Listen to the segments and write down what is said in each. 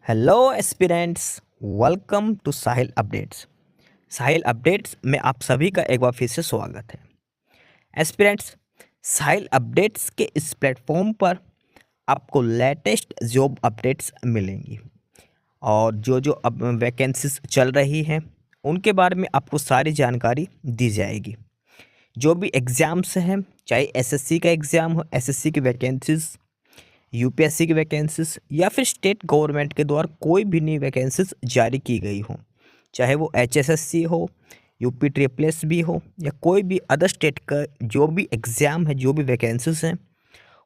Hello aspirants, welcome to Sahil updates. Sahil updates में आप सभी का एक बार फिर से स्वागत है। एस्पिरेंट्स, साहिल अपडेट्स के इस प्लेटफॉर्म पर आपको लेटेस्ट जॉब अपडेट्स मिलेंगी और जो जो अब वैकेंसीज चल रही हैं उनके बारे में आपको सारी जानकारी दी जाएगी। जो भी एग्ज़ाम्स हैं, चाहे एसएससी का एग्ज़ाम हो, एसएससी की वैकेंसीज, यूपीएससी की वैकेंसीज या फिर स्टेट गवर्नमेंट के द्वारा कोई भी नई वैकेंसीज जारी की गई हो, चाहे वो एचएसएससी हो, यूपी ट्रिपल एस भी हो या कोई भी अदर स्टेट का जो भी एग्ज़ाम है, जो भी वैकेंसीज हैं,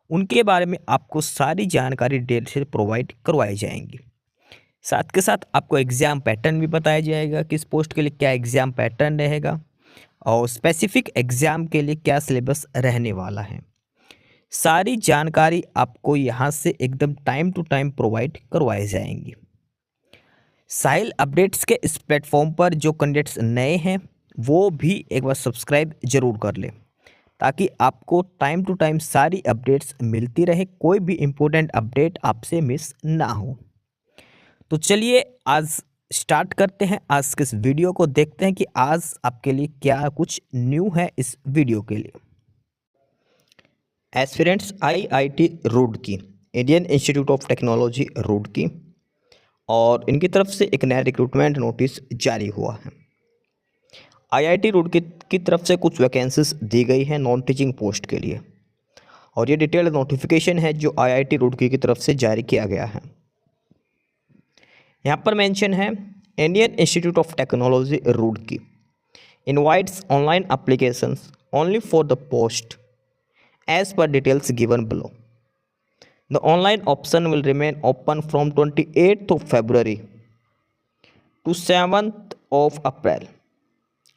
उनके बारे में आपको सारी जानकारी डिटेल से प्रोवाइड करवाई जाएंगी। साथ के साथ आपको एग्ज़ाम पैटर्न भी बताया जाएगा, किस पोस्ट के लिए क्या एग्ज़ाम पैटर्न रहेगा और स्पेसिफिक एग्ज़ाम के लिए क्या सिलेबस रहने वाला है। सारी जानकारी आपको यहाँ से एकदम टाइम टू टाइम प्रोवाइड करवाई जाएंगी। साहिल अपडेट्स के इस प्लेटफॉर्म पर जो कैंडिडेट्स नए हैं वो भी एक बार सब्सक्राइब ज़रूर कर लें ताकि आपको टाइम टू टाइम सारी अपडेट्स मिलती रहे, कोई भी इम्पोर्टेंट अपडेट आपसे मिस ना हो। तो चलिए आज स्टार्ट करते हैं, आज के इस वीडियो को देखते हैं कि आज आपके लिए क्या कुछ न्यू है इस वीडियो के लिए। Aspirants IIT Roorkee, Indian institute of technology Roorkee, और इनकी तरफ से एक नया रिक्रूटमेंट नोटिस जारी हुआ है। आईआईटी रुड़की की तरफ से कुछ वैकेंसीज दी गई हैं नॉन टीचिंग पोस्ट के लिए और ये डिटेल्ड नोटिफिकेशन है जो आईआईटी रुड़की की तरफ से जारी किया गया है। यहाँ पर मेंशन है, Indian institute of technology Roorkee invites online applications only for the post as per details given below. The online option will remain open from 28th of February to 7th of April.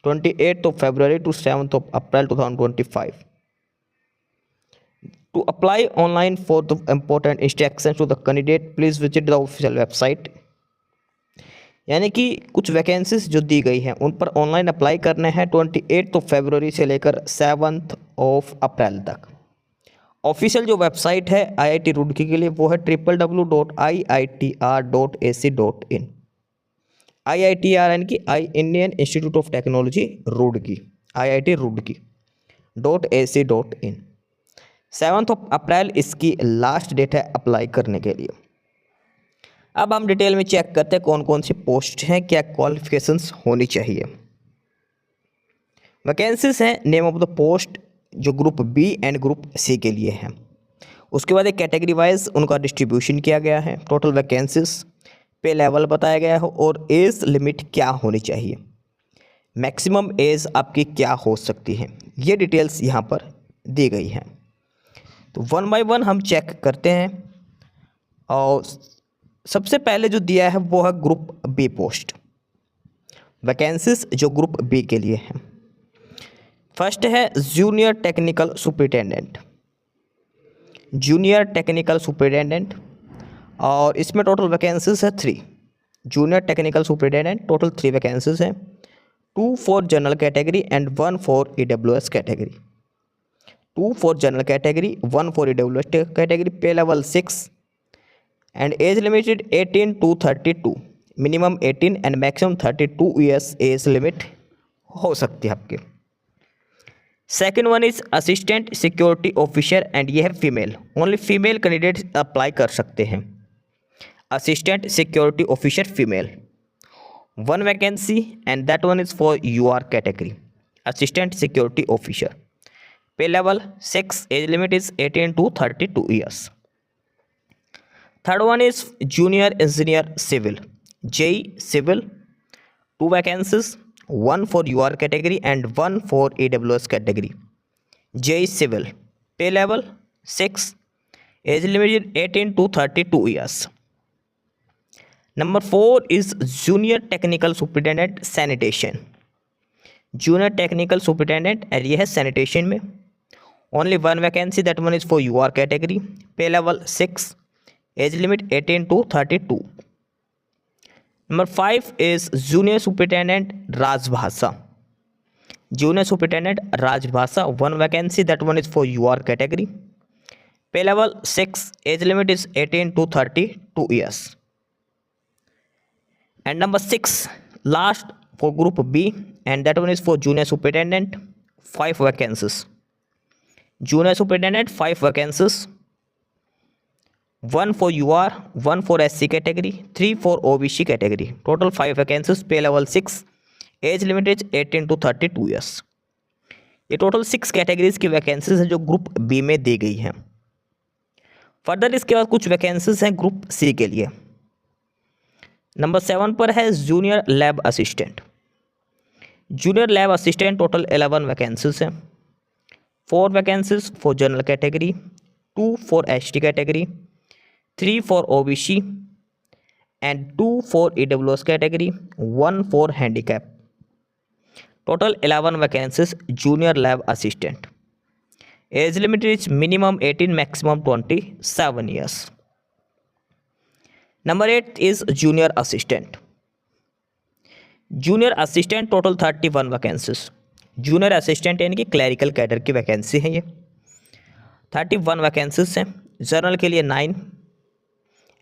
28th of February to 7th of April 2025. To apply online for the important instructions to the candidate, please visit the official website. यानी कि कुछ vacancies जो दी गई हैं उन पर online apply करने हैं 28 फरवरी से लेकर 7 अप्रैल तक। ऑफिशियल जो वेबसाइट है आईआईटी रुड़की के लिए वो है www.iitr.ac.in। IITR यानी कि Indian institute of technology Roorkee, IIT Roorkee .ac.in। 7 अप्रैल इसकी लास्ट डेट है अप्लाई करने के लिए। अब हम डिटेल में चेक करते हैं कौन कौन सी पोस्ट हैं, क्या क्वालिफिकेशंस होनी चाहिए। वैकेंसीज हैं, नेम ऑफ द पोस्ट जो group B and group C के लिए हैं। उसके बाद एक कैटेगरी वाइज उनका डिस्ट्रीब्यूशन किया गया है, टोटल वैकेंसीज, पे लेवल बताया गया है और एज लिमिट क्या होनी चाहिए, मैक्सिमम एज आपकी क्या हो सकती है, ये डिटेल्स यहाँ पर दी गई हैं। तो वन बाय वन हम चेक करते हैं और सबसे पहले जो दिया है वो है ग्रुप बी पोस्ट, वैकेंसीज जो ग्रुप बी के लिए हैं। फर्स्ट है junior technical superintendent, junior technical superintendent, और इसमें टोटल वैकेंसीज है 3। Junior technical superintendent total 3 vacancies हैं, 2 for general category and 1 for EWS category. 2 for general category, 1 for EWS category, pay level 6 and age limited 18 to 32, minimum 18 and maximum 32 years age limit हो सकती है आपके। Second one is assistant security officer and ये है female, only female candidate apply कर सकते हैं। Assistant security officer female, 1 vacancy and that one is for UR category, assistant security officer, pay level 6, age limit is 18 to 32 years. Third one is junior engineer civil, JE civil, 2 vacancies, 1 for UR category and 1 for AWS category, JEE civil, pay level 6, age limit 18 to 32 years. Number 4 is junior technical superintendent sanitation, junior technical superintendent और ये है sanitation में, only 1 vacancy, that one is for UR category, pay level 6, age limit 18 to 32. Number 5 is junior superintendent राजभाषा, junior superintendent राजभाषा, 1 vacancy, that one is for UR category, pay level 6, age limit is 18 to 32 years. And number 6, last for group B, and that one is for junior superintendent, 5 vacancies. Junior superintendent, 5 vacancies. 1 for UR, 1 for SC category, 3 for OBC category. Total 5 vacancies, pay level 6, age limit is 18 to 32 years. ये total 6 categories की vacancies हैं जो group B में दी गई हैं. Further इसके बाद कुछ वैकेंसीज हैं ग्रुप सी के लिए. नंबर 7 पर है junior lab assistant. Junior lab assistant total 11 vacancies हैं. 4 vacancies for general category, 2 for ST category, 3 for OBC and 2 for EWS category, 1 for handicap. Total 11 vacancies junior lab assistant. Age limit is minimum 18, maximum 27 years. Number 8 is junior assistant. Junior assistant total 31 vacancies. Junior assistant यानी कि clerical cadre की vacancy है ये. 31 vacancies हैं. General के लिए 9,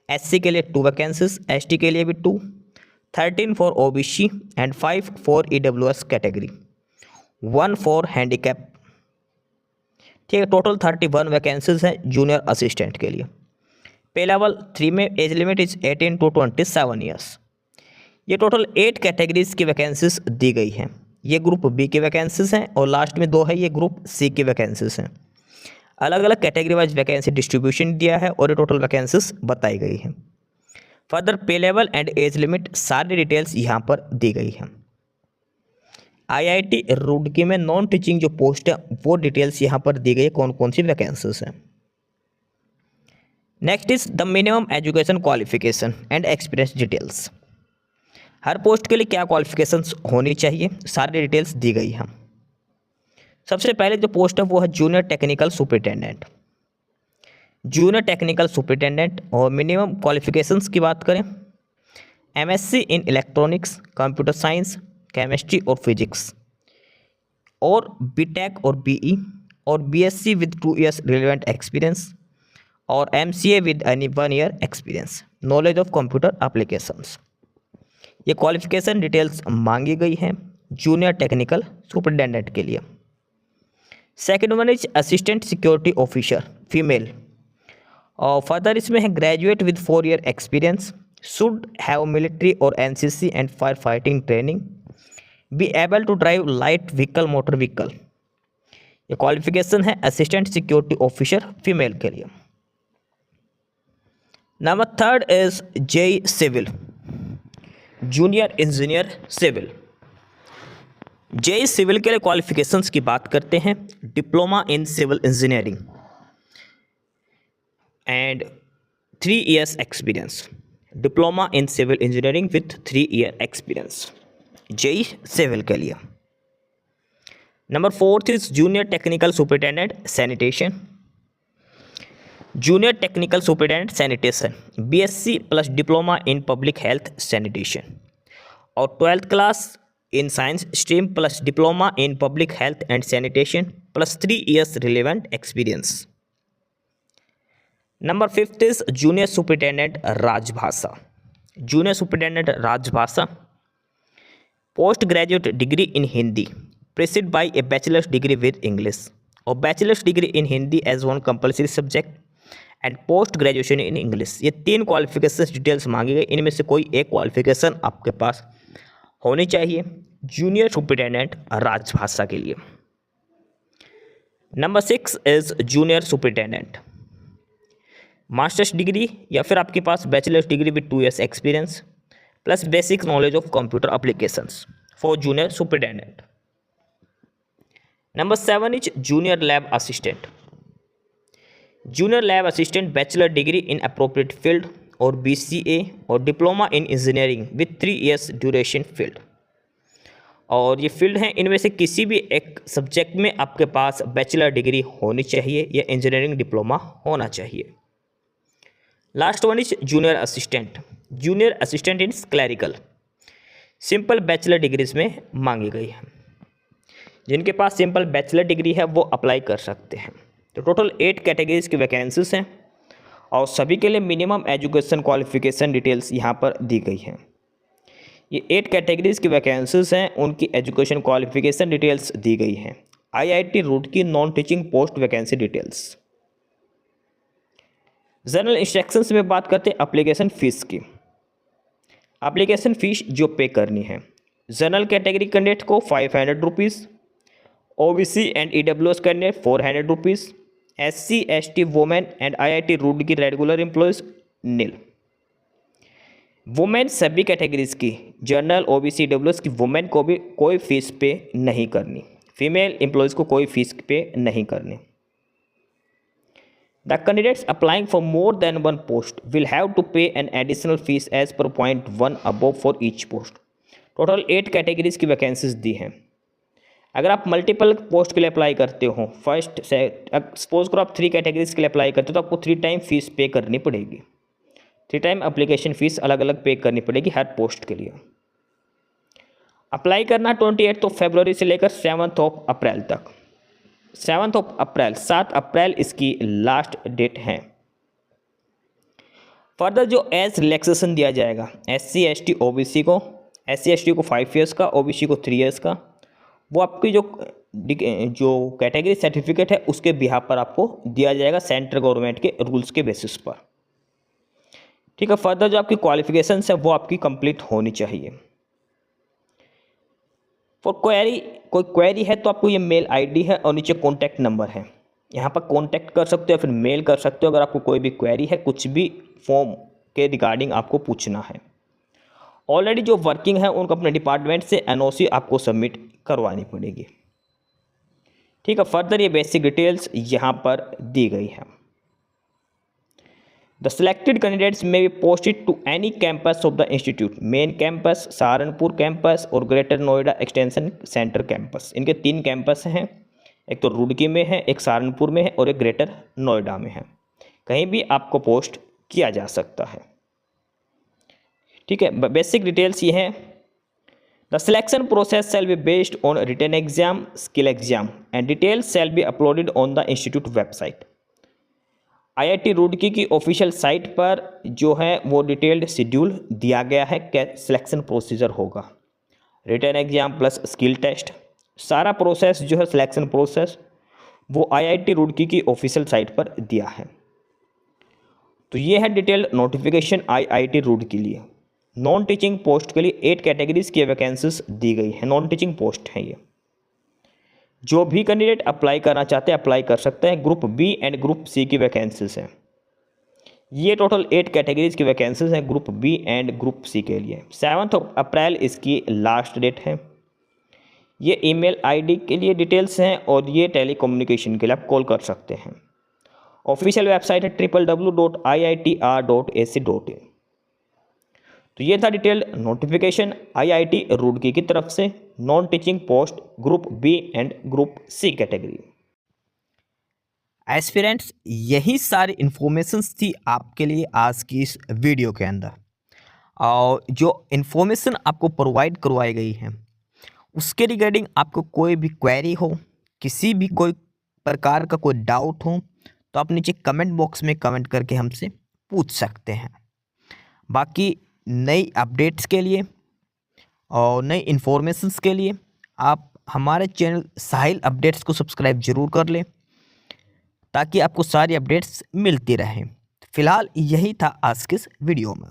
SC के लिए 2 वैकेंसीज, एसटी के लिए भी 2, 13 for OBC and 5 for EWS category, 1 for handicap. ठीक है, टोटल 31 वैकेंसीज हैं जूनियर असिस्टेंट के लिए. पे लेवल 3 में as limit is 18 to 27 years. ये टोटल 8 कैटेगरीज की वैकेंसीज दी गई हैं. ये ग्रुप बी की वैकेंसीज हैं और लास्ट में 2 है ये ग्रुप सी की वैकेंसीज हैं. अलग अलग कैटेगरी वाइज वैकेंसी डिस्ट्रीब्यूशन दिया है और ये टोटल वैकेंसीज बताई गई हैं. फर्दर पे लेवल एंड एज लिमिट सारी डिटेल्स यहाँ पर दी गई हैं. आईआईटी रुड़की में नॉन टीचिंग जो पोस्ट है वो डिटेल्स यहाँ पर दी गई है, कौन कौन सी वैकेंसीज हैं. Next is the minimum education qualification and experience details. Her post के लिए क्या क्वालिफिकेशंस होनी चाहिए सारी डिटेल्स दी गई हैं. सबसे पहले जो पोस्ट है वो है junior technical superintendent. Junior technical superintendent और मिनिमम क्वालिफिकेशंस की बात करें, MSc in electronics, computer science, chemistry और फिजिक्स, और बीटेक और बीई, और BSc with 2 years relevant experience, और MCA with 1 year experience, knowledge of computer applications. ये क्वालिफिकेशन डिटेल्स मांगी गई हैं जूनियर टेक्निकल सुपरिटेंडेंट के लिए. Second one is assistant security officer female, और फर्दर इसमें है graduate with 4 year experience, should have military और NCC and fire fighting training, be able to drive light vehicle motor vehicle. ये qualification है assistant security officer female के लिए. Number 3 is JE civil, junior engineer civil. JE civil के लिए qualifications की बात करते हैं, diploma in civil engineering and 3 years experience. Diploma in civil engineering with 3 year experience JE civil के लिए. Number 4 is junior technical superintendent sanitation. Junior technical superintendent sanitation BSc plus diploma in public health sanitation, और 12th class in science stream plus diploma in public health and sanitation plus 3 years relevant experience. Number 5 is junior superintendent Rajbhasha. Junior superintendent Rajbhasha, post graduate degree in Hindi preceded by a bachelor's degree with English, और bachelor's degree in Hindi as one compulsory subject and post graduation in English. ये 3 qualification details मांगी गई. इनमें से कोई एक qualification आपके पास होनी चाहिए जूनियर सुपरिटेंडेंट राजभाषा के लिए. Number 6 is junior superintendent master's degree या फिर आपके पास bachelor's degree with 2 years experience plus basic knowledge of computer applications for junior superintendent. Number 7 is junior lab assistant. Junior lab assistant bachelor degree in appropriate field और BCA और diploma in engineering with 3 years duration field, और ये field हैं इनमें से किसी भी एक सब्जेक्ट में आपके पास बैचलर डिग्री होनी चाहिए या इंजीनियरिंग डिप्लोमा होना चाहिए. Last one is junior assistant. Junior assistant in clerical simple bachelor degrees में मांगी गई है. जिनके पास सिंपल बैचलर डिग्री है वो अप्लाई कर सकते हैं. तो टोटल 8 कैटेगरीज की वैकेंसीज हैं और सभी के लिए मिनिमम एजुकेशन क्वालिफिकेशन डिटेल्स यहाँ पर दी गई हैं. ये 8 कैटेगरीज की वैकेंसीज हैं, उनकी एजुकेशन क्वालिफिकेशन डिटेल्स दी गई हैं। IIT Roorkee non teaching post vacancy details. General instructions में बात करते हैं एप्लीकेशन फ़ीस की। एप्लीकेशन फ़ीस जो पे करनी है, जनरल कैटेगरी कैंडिडेट को 500 rupees, OBC and EWS candidate 400 rupees, SC ST women and IIT Roorkee regular employees nil. Women सभी कैटेगरीज की, जनरल ओबीसी ईडब्ल्यूएस की वुमेन को भी कोई फीस पे नहीं करनी, फीमेल एम्प्लॉयज़ को कोई फीस पे नहीं करनी। The candidates applying for more than one post will have to pay an additional fees as per point 1 above for each post. Total 8 categories की वैकेंसीज दी हैं। अगर आप मल्टीपल पोस्ट के लिए अप्लाई करते हो, फर्स्ट से सपोज करो आप 3 कैटेगरीज के लिए अप्लाई करते हो, तो आपको 3 टाइम फीस पे करनी पड़ेगी। 3 टाइम एप्लीकेशन फ़ीस अलग अलग पे करनी पड़ेगी हर पोस्ट के लिए। अप्लाई करना 28 फरवरी से लेकर 7 अप्रैल तक। 7 अप्रैल 7 अप्रैल इसकी लास्ट डेट है। फर्दर जो एज रिलैक्सेशन दिया जाएगा, एससी एसटी ओबीसी को, एससी एसटी को 5 ईयर्स का, ओबीसी को 3 ईयर्स का, वो आपकी जो कैटेगरी सर्टिफिकेट है उसके बिहाफ पर आपको दिया जाएगा सेंट्रल गवर्नमेंट के रूल्स के बेसिस पर। ठीक है। फर्दर जो आपकी क्वालिफिकेशंस है वो आपकी कंप्लीट होनी चाहिए। फॉर क्वेरी, कोई क्वेरी है तो आपको ये मेल आईडी है और नीचे कॉन्टैक्ट नंबर है, यहाँ पर कॉन्टैक्ट कर सकते हो या फिर मेल कर सकते हो अगर आपको कोई भी क्वेरी है, कुछ भी फॉर्म के रिगार्डिंग आपको पूछना है। ऑलरेडी जो वर्किंग है उनको अपने डिपार्टमेंट से एनओसी आपको सबमिट करवानी पड़ेगी। ठीक है। फर्दर ये बेसिक डिटेल्स यहाँ पर दी गई है। The selected candidates may be posted to any campus of the institute, main campus, Saharanpur campus और Greater Noida extension centre campus. इनके 3 कैंपस हैं, एक तो रुड़की में है, एक सहारनपुर में है और एक ग्रेटर नोएडा में है। कहीं भी आपको पोस्ट किया जा सकता है। ठीक है। बेसिक डिटेल्स ये हैं। The selection process shall be based on written exam, skill exam and details shall be uploaded on the institute website. IIT Roorkee की ऑफिशियल साइट पर जो है वो डिटेल्ड शेड्यूल दिया गया है, क्या सिलेक्शन प्रोसीजर होगा, written exam plus skill test, सारा प्रोसेस जो है सिलेक्शन प्रोसेस वो आईआईटी रुड़की की ऑफिशियल साइट पर दिया है। तो ये है डिटेल्ड नोटिफिकेशन आईआईटी रुड़की के लिए। नॉन टीचिंग पोस्ट के लिए 8 कैटेगरीज की वैकेंसीज दी गई है, नॉन टीचिंग पोस्ट है ये। जो भी कैंडिडेट अप्लाई करना चाहते हैं अप्लाई कर सकते हैं। Group B and group C की वैकेंसीज हैं। ये टोटल 8 कैटेगरीज की वैकेंसीज हैं group B and group C के लिए। 7 अप्रैल इसकी लास्ट डेट है। ये ईमेल आईडी के लिए डिटेल्स हैं और ये टेलीकम्युनिकेशन के लिए आप कॉल कर सकते हैं। ऑफिशियल वेबसाइट है www.iitr.ac.in। तो ये था डिटेल्ड नोटिफिकेशन आईआईटी रुड़की की तरफ से, non teaching post group B and group C category. Aspirants, यही सारी इन्फॉर्मेशंस थी आपके लिए आज की इस वीडियो के अंदर। और जो इन्फॉर्मेशन आपको प्रोवाइड करवाई गई है उसके रिगार्डिंग आपको कोई भी क्वेरी हो, किसी भी कोई प्रकार का कोई डाउट हो, तो आप नीचे कमेंट बॉक्स में कमेंट करके हमसे पूछ सकते हैं। बाकी नई अपडेट्स के लिए और नई इन्फॉर्मेशंस के लिए आप हमारे चैनल साहिल अपडेट्स को सब्सक्राइब जरूर कर लें ताकि आपको सारी अपडेट्स मिलती रहें। फिलहाल यही था आज के इस वीडियो में।